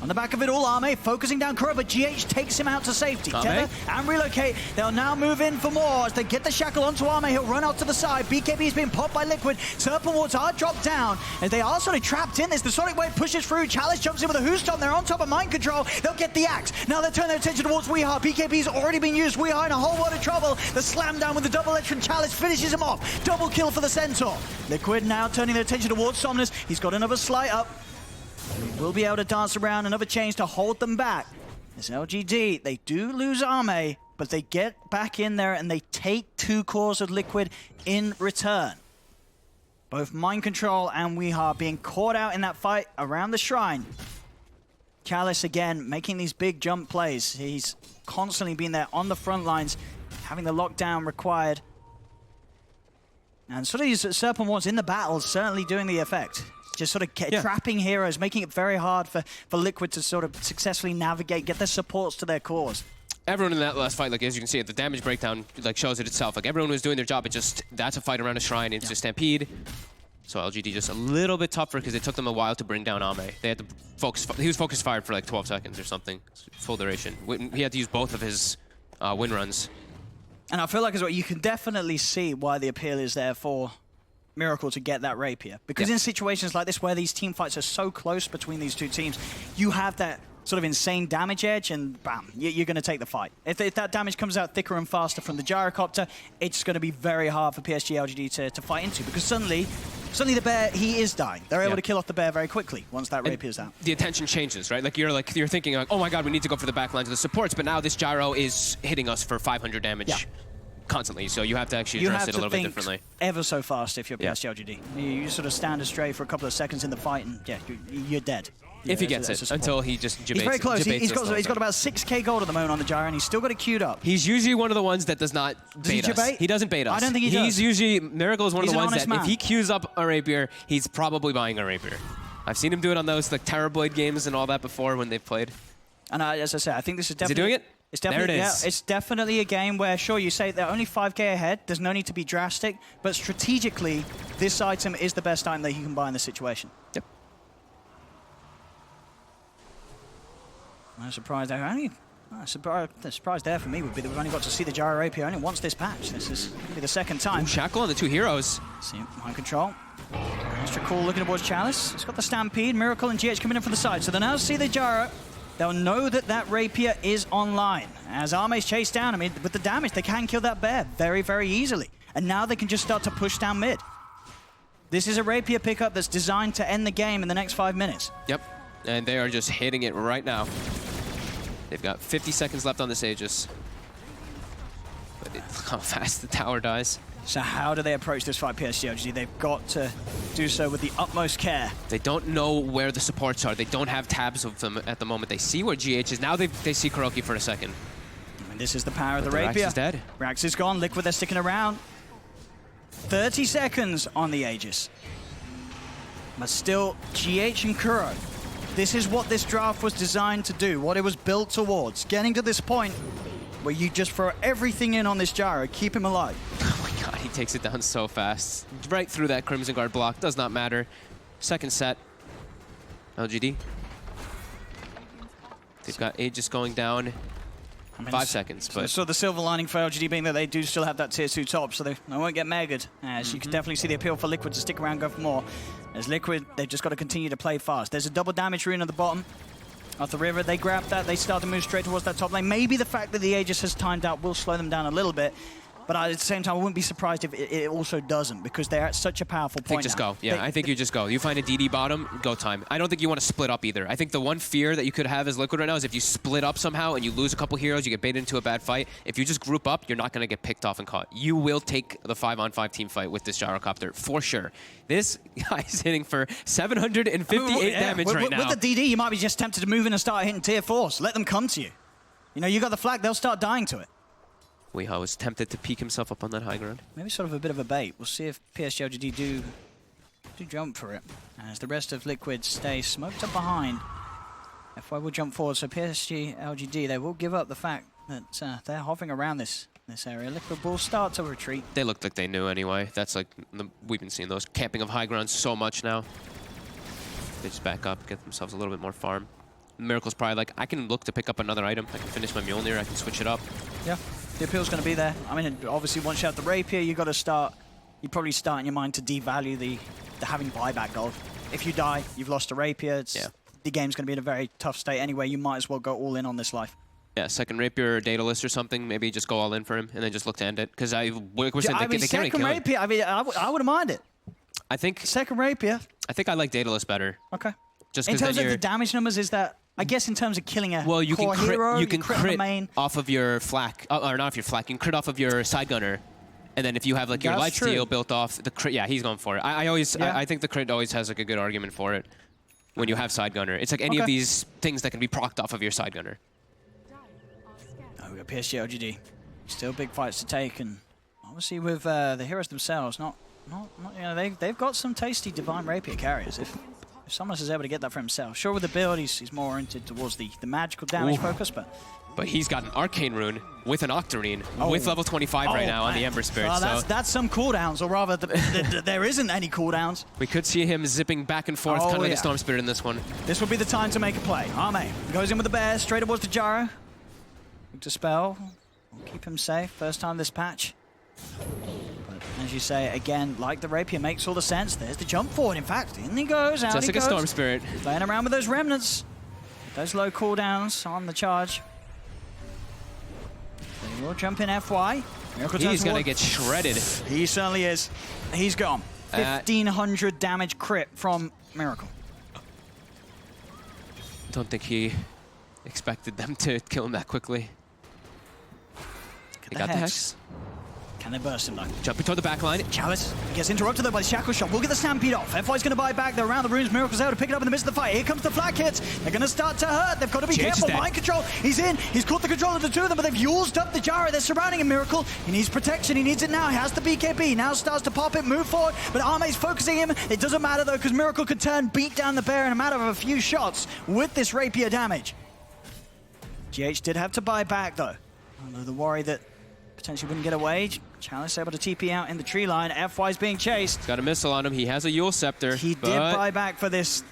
On the back of it all, Arme focusing down Kuro, but GH takes him out to safety. Tether and relocate. They'll now move in for more as they get the shackle onto Arme. He'll run out to the side. BKB is being popped by Liquid. Serpent Wards are dropped down as they are sort of trapped in this. The Sonic Wave pushes through. Chalice jumps in with a Who's Stomp. They're on top of Mind Control. They'll get the axe. Now they turn their attention towards Weehaw. BKB's already been used. Weehaw in a whole lot of trouble. The slam down with the double edge from Chalice finishes him off. Double kill for the Centaur. Liquid now turning their attention towards Somnus. He's got another slight up. Will be able to dance around another change to hold them back. This LGD, they do lose Arme, but they get back in there and they take 2 cores of Liquid in return. Both Mind Control and Weehaw being caught out in that fight around the shrine. Chalice again making these big jump plays. He's constantly been there on the front lines, having the lockdown required. And sort of these Serpent Wards in the battle certainly doing the effect. Just sort of trapping heroes, making it very hard for Liquid to sort of successfully navigate, get their supports to their cores. Everyone in that last fight, like as you can see, the damage breakdown like shows it itself. Like everyone was doing their job. It just that's a fight around a shrine. It's a stampede. So LGD just a little bit tougher because it took them a while to bring down Ame. They had to focus. He was focus fired for like 12 seconds or something, full duration. He had to use both of his win runs. And I feel like as well, you can definitely see why the appeal is there for Miracle to get that Rapier. Because in situations like this where these team fights are so close between these two teams, you have that sort of insane damage edge and bam, you're going to take the fight. If that damage comes out thicker and faster from the Gyrocopter, it's going to be very hard for PSG LGD to fight into because suddenly the bear, he is dying. They're able to kill off the bear very quickly once that Rapier's out. The attention changes, right? You're thinking like, oh my god, we need to go for the back lines of the supports, but now this Gyro is hitting us for 500 damage. Constantly, so you have to actually address it a little bit differently. Ever so fast if you're PSG LGD. You sort of stand astray for a couple of seconds in the fight and you're dead. If he gets it, until he just debates. He's very close. He's got about 6k gold at the moment on the Gyro and he's still got it queued up. He's usually one of the ones that does not bait us. He doesn't bait us. I don't think he does. He's usually, Miracle is one of the ones that if he queues up a Rapier, he's probably buying a Rapier. I've seen him do it on those like Terrorblade games and all that before when they've played. And as I said, I think this is definitely... Is he doing it? It's definitely, there it is. It's definitely a game where, sure, you say they're only 5k ahead, there's no need to be drastic, but strategically, this item is the best item that you can buy in this situation. Yep. No surprise there. The surprise there for me would be that we've only got to see the Gyro Rapier only once this patch. This is going to be the second time. Ooh, Shackle on the 2 heroes. See, Mind Control. Extra cool looking towards Chalice. It's got the Stampede, Miracle, and GH coming in from the side. So they now see the Gyro. They'll know that that Rapier is online. As Arme's chased down, I mean, with the damage, they can kill that bear very, very easily. And now they can just start to push down mid. This is a Rapier pickup that's designed to end the game in the next 5 minutes. Yep, and they are just hitting it right now. They've got 50 seconds left on this Aegis. But look how fast the tower dies. So how do they approach this fight, PSG LGD? They've got to do so with the utmost care. They don't know where the supports are. They don't have tabs of them at the moment. They see where GH is. Now they see Kuroki for a second. And this is the power of the Rax Rapier. is dead. Rax is gone. Liquid, they're sticking around. 30 seconds on the Aegis. But still, GH and Kuro. This is what this draft was designed to do, what it was built towards. Getting to this point where you just throw everything in on this Gyro, keep him alive. Oh my god, he takes it down so fast. Right through that Crimson Guard block, does not matter. Second set, LGD. They've got Aegis going down. 5 seconds, but... So the silver lining for LGD being that they do still have that tier 2 top, so they won't get megged. As you can definitely see the appeal for Liquid to stick around, go for more. As Liquid, they've just got to continue to play fast. There's a double damage rune at the bottom. Off the river, they grab that, they start to move straight towards that top lane. Maybe the fact that the Aegis has timed out will slow them down a little bit, but at the same time, I wouldn't be surprised if it also doesn't, because they're at such a powerful point. Just go. Yeah, I think you just go. You find a DD bottom, go time. I don't think you want to split up either. I think the one fear that you could have as Liquid right now is if you split up somehow and you lose a couple heroes, you get baited into a bad fight. If you just group up, you're not going to get picked off and caught. You will take the 5-on-5 team fight with this Gyrocopter, for sure. This guy's hitting for 758 damage right now. With the DD, you might be just tempted to move in and start hitting tier 4s. Let them come to you. You know, you got the flag, they'll start dying to it. Weehaw was tempted to peek himself up on that high ground. Maybe sort of a bit of a bait. We'll see if PSG LGD do jump for it. As the rest of Liquid stay smoked up behind. FY will jump forward, so PSG, LGD, they will give up the fact that they're hovering around this area. Liquid will start to retreat. They looked like they knew anyway. That's like, we've been seeing those camping of high ground so much now. They just back up, get themselves a little bit more farm. Miracle's probably like, I can look to pick up another item. I can finish my Mjolnir, I can switch it up. Yeah, the appeal's going to be there. I mean, obviously, once you have the Rapier, you got to start. You probably start in your mind to devalue the having buyback gold. If you die, you've lost a Rapier. The game's going to be in a very tough state anyway. You might as well go all in on this life. Yeah, second Rapier or Daedalus or something. Maybe just go all in for him and then just look to end it. Because they second Rapier, I mean, I wouldn't mind it. I think second Rapier. I think I like Daedalus better. Okay. Just in terms of the damage numbers, is that I guess in terms of killing a you core can crit, hero, you can crit main. off of your flak, or not off your flak. You can crit off of your side gunner, and then if you have like your lifesteal built off the crit, yeah, he's going for it. I think the crit always has like a good argument for it when you have side gunner. It's like any of these things that can be procced off of your side gunner. Oh, we got PSG LGD. Still big fights to take, and obviously with the heroes themselves, not you know, they've got some tasty divine rapier carriers. If Summoners is able to get that for himself. Sure, with the build, he's more oriented towards the magical damage focus, but he's got an Arcane Rune with an Octarine with level 25 right now on the Ember Spirit. So that's some cooldowns, or rather, there isn't any cooldowns. We could see him zipping back and forth, kind of like a Storm Spirit in this one. This would be the time to make a play. Arme goes in with the bear, straight towards the Jaro. Dispel, we'll keep him safe. First time this patch. But as you say, again, like the Rapier, makes all the sense. There's the jump forward, in fact. In he goes, out just he like goes. A Storm Spirit. Playing around with those remnants. Those low cooldowns on the charge. They will jump in FY. He's going to get shredded. He certainly is. He's gone. 1,500 damage crit from Miracle. Don't think he expected them to kill him that quickly. They got the Hex. Can they burst him though? Jumping toward the back line. Chalice gets interrupted though by the Shackle Shot. We'll get the Stampede off. FY's going to buy back. They're around the runes. Miracle's able to pick it up in the midst of the fight. Here comes the flak hits. They're going to start to hurt. They've got to be careful. Mind control. He's in. He's caught the control of the two of them, but they've used up the Jaro. They're surrounding him. Miracle. He needs protection. He needs it now. He has the BKB. Now starts to pop it, move forward, but Arme's focusing him. It doesn't matter though, because Miracle could beat down the bear in a matter of a few shots with this Rapier damage. GH did have to buy back though. Under the worry that potentially wouldn't get away. Chalice able to TP out in the tree line. FY's being chased. Got a missile on him. He has a Yule Scepter. He did buy back for this,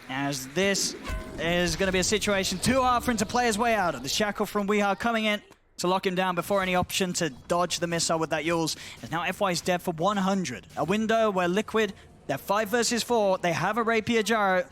as this is going to be a situation too hard for him to play his way out of. The Shackle from Weehaw coming in to lock him down before any option to dodge the missile with that Yule's. And now FY's dead for 100. A window where Liquid, they're 5 versus 4. They have a Rapier Jaro.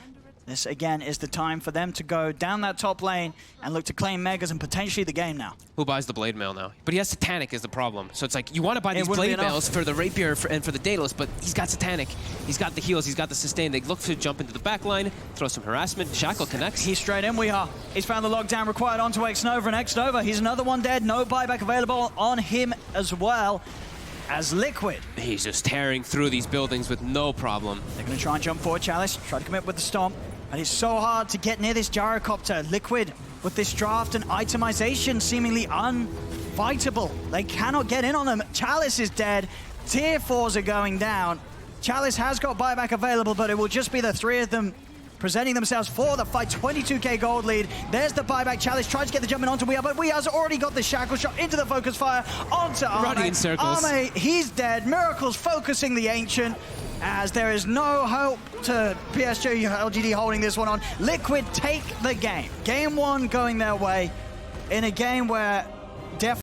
This, again, is the time for them to go down that top lane and look to claim Megas and potentially the game now. Who buys the Blade Mail now? But he has Satanic is the problem. So it's like, you want to buy these Blade Mails for the Rapier and for the Daedalus, but he's got Satanic. He's got the heals, he's got the sustain. They look to jump into the back line, throw some harassment. Shackle connects. He's straight in, Weehaw. He's found the lockdown required onto Xnova, and Xnova, he's another one dead. No buyback available on him as well as Liquid. He's just tearing through these buildings with no problem. They're going to try and jump forward, Chalice. Try to commit with the Stomp. And it's so hard to get near this Gyrocopter. Liquid, with this draft and itemization seemingly unfightable. They cannot get in on them. Chalice is dead. Tier 4s are going down. Chalice has got buyback available, but it will just be the 3 of them presenting themselves for the fight. 22k gold lead. There's the buyback. Chalice tries to get the jump in onto Weehaw, but Weeha's already got the Shackle Shot into the focus fire onto Arme. Running in circles. Arme, he's dead. Miracle's focusing the Ancient, as there is no hope to PSG LGD holding this one on. Liquid take the game. Game 1 going their way in a game where definitely